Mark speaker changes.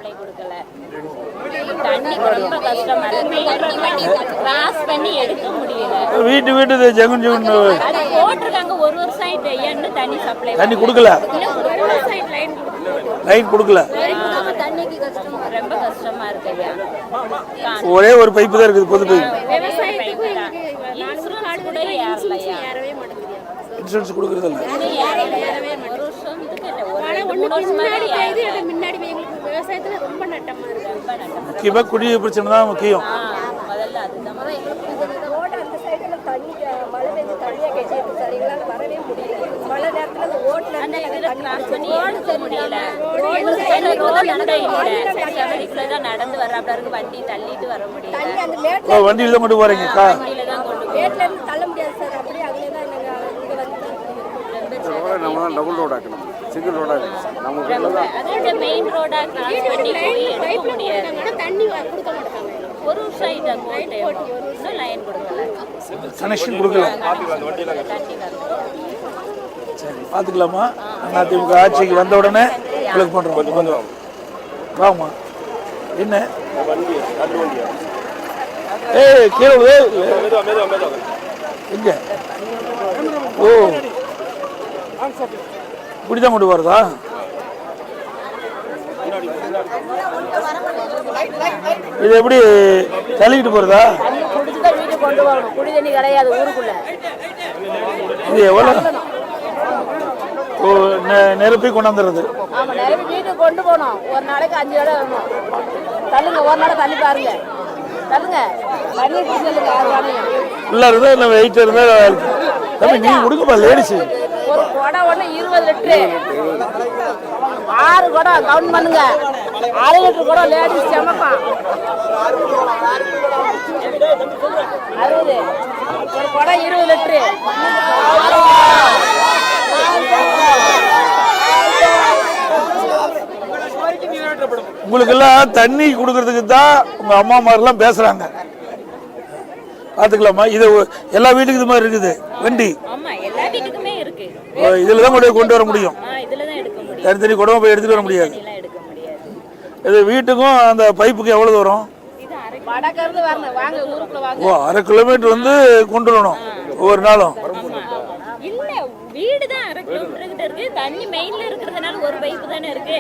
Speaker 1: Supply கொடுக்கல. தண்ணிக்கு ரொம்ப கஷ்டமா இருக்கு. கிராஸ் பண்ணி எடுக்க முடியல.
Speaker 2: வீட்டு ஜெகுன்
Speaker 1: அது போட்டிருக்காங்க ஒரு வருஷம் ஆயிட்டு ஐயான்னு தண்ணி சப்ளை
Speaker 2: தண்ணி கொடுக்கல. லைன் கொடுக்கல.
Speaker 1: தண்ணிக்கு கஷ்டம் ரொம்ப கஷ்டமா இருக்கு ஐயா.
Speaker 2: ஒரே ஒரு பைப்பு தான் இருக்குது, பொது பைப்.
Speaker 1: விவசாயத்துக்கு கூட ஏறலையா.
Speaker 2: இன்சூரன்ஸ் கொடுக்கறது இல்ல.
Speaker 1: விவசாயத்துல ரொம்ப நட்டமா இருக்கு.
Speaker 2: முக்கியமா குடிநீர் பிரச்சனை தான் முக்கியம்.
Speaker 1: முதல்ல அதுதான்.
Speaker 3: மழை பெய்ஞ்சு தண்ணியை கட்டிட்டு சார் எங்களால் வரவே முடியல. மழை நேரத்தில் அந்த ஓட்டில்
Speaker 1: முடியல. நடந்து வர்றாப்ல வண்டி தள்ளிட்டு வர முடியல.
Speaker 3: தண்ணி அந்த மேட்ல
Speaker 2: வண்டியில தான் கொண்டு போறீங்க.
Speaker 1: வண்டியில தான் கொண்டு
Speaker 3: மேட்ல இருந்து தள்ள முடியாது சார். அப்படியே அங்கே தான் இங்கே வந்து
Speaker 4: நம்ம தான் டபுள் ரோட் ஆக்கணும், சிங்கிள் ரோடா
Speaker 1: அதோட மெயின் ரோடா கிராஸ் பண்ணி போய் எடுக்க முடியாது.
Speaker 3: தண்ணி கொடுக்க மாட்டாங்க.
Speaker 1: ஒரு வருஷம் ஆயிட்டா போட்டு லைன் கொடுக்கல,
Speaker 2: கனெக்ஷன் கொடுக்கல.
Speaker 1: தண்ணி வரல.
Speaker 2: சரி, பார்த்துக்கலாமா? அதிமுக ஆட்சிக்கு வந்த உடனே உங்களுக்கு பண்ணுறோம். வாங்கம்மா. என்ன கீழே எங்க? ஓ, இப்படிதான் கொண்டு போறதா? இது எப்படி தள்ளிக்கிட்டு போறதா?
Speaker 3: வீட்டுக்கு கொண்டு வரணும். குடி தண்ணி கிடையாது ஊருக்குள்ள.
Speaker 2: இது எவ்வளோ? ஓ, நிரப்பி கொண்டாந்துறது.
Speaker 3: ஆமா, நிரப்பி வீட்டுக்கு கொண்டு போகணும். ஒரு நாளைக்கு 5 தடவை வரணும். தள்ளுங்க, ஒரு நாள் தண்ணி பாருங்க. தள்ளுங்க, தண்ணி குடிச்சலுங்க.
Speaker 2: ஃபுல்லாக இருந்தால் இல்லை, வெயிட் இருந்தால் தம்பி நீங்கள் கொடுங்கப்பா. லேடிஸு
Speaker 3: ஒரு குடம் ஒன்று 20 லிட்டரு, 6 குடம் கவுண்ட் பண்ணுங்க. 6 லிட்டர் குடம் லேடிஸ் சமைப்பான். 60 ஒரு குடம் 20 லிட்டரு.
Speaker 2: உங்களுக்கெல்லாம் தண்ணி கொடுக்கறதுக்கு தான் உங்க அம்மா மாதிரிலாம் பேசுறாங்க. பாத்துக்கலாமா? இது எல்லா வீட்டுக்கு இது மாதிரி இருக்குது வண்டி.
Speaker 1: ஆமா, எல்லா வீட்டுக்குமே இருக்கு.
Speaker 2: இதுல தான் கொண்டு வர முடியும்.
Speaker 1: இதுல தான் எடுக்க முடியும்.
Speaker 2: தனி குடமா போய் எடுத்துட்டு வர முடியாது.
Speaker 1: எடுக்க முடியாது.
Speaker 2: இது வீட்டுக்கும் அந்த பைப்புக்கு எவ்வளவு தூரம்?
Speaker 3: வடக்கருந்து வரணும். வாங்க ஊருக்குள்ள வாங்க.
Speaker 2: ஓ, 1/2 கிலோமீட்டர் வந்து கொண்டு வரணும் ஒவ்வொரு நாளும்.
Speaker 1: இல்ல, வீடு தான் 1/2 கிலோமீட்டர் கிட்ட இருக்கு. தண்ணி மெயின்ல இருக்கிறதுனால ஒரு பைப்பு தானே இருக்கு.